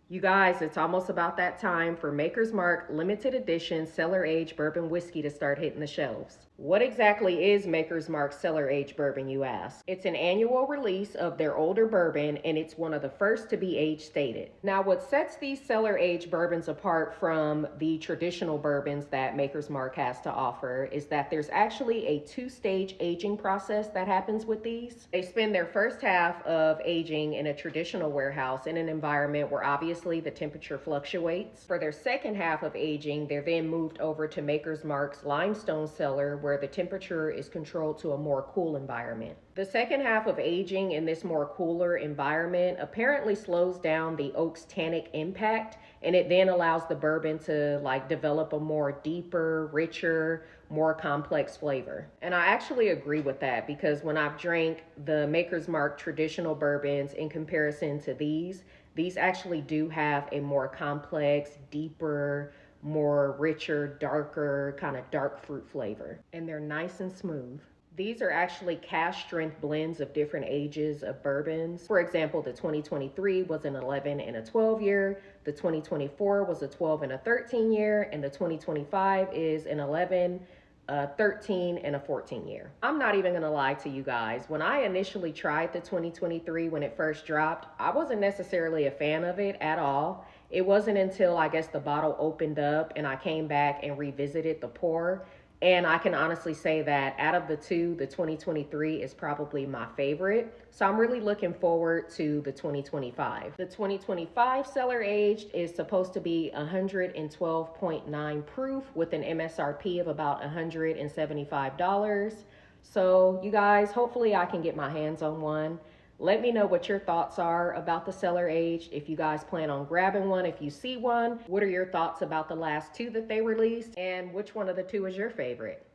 You guys, it's almost about that time for Maker's Mark limited edition cellar aged bourbon whiskey to start hitting the shelves. What exactly is Maker's Mark cellar aged bourbon, you ask? It's an annual release of their older bourbon, and it's one of the first to be age stated. Now, what sets these cellar aged bourbons apart from the traditional bourbons that Maker's Mark has to offer is that there's actually a two-stage aging process that happens with these. They spend their first half of aging in a traditional warehouse in an environment where obviously the temperature fluctuates. For their second half of aging, they're then moved over to Maker's Mark's limestone cellar where the temperature is controlled to a more cool environment. The second half of aging in this more cooler environment apparently slows down the oak's tannic impact, and it then allows the bourbon to develop a more deeper, richer, more complex flavor. And I actually agree with that because when I've drank the Maker's Mark traditional bourbons in comparison to these actually do have a more complex, deeper, more richer, darker, kind of dark fruit flavor. And they're nice and smooth. These are actually cask strength blends of different ages of bourbons. For example, the 2023 was an 11 and a 12 year, the 2024 was a 12 and a 13 year, and the 2025 is an 11, a 13, and a 14 year. I'm not even gonna lie to you guys. When I initially tried the 2023 when it first dropped, I wasn't necessarily a fan of it at all. It wasn't until I guess the bottle opened up and I came back and revisited the pour. And I can honestly say that out of the two, the 2023 is probably my favorite. So I'm really looking forward to the 2025. The 2025 cellar aged is supposed to be 112.9 proof with an MSRP of about $175. So you guys, hopefully I can get my hands on one. Let me know what your thoughts are about the cellar aged. If you guys plan on grabbing one, if you see one, what are your thoughts about the last two that they released? And which one of the two is your favorite?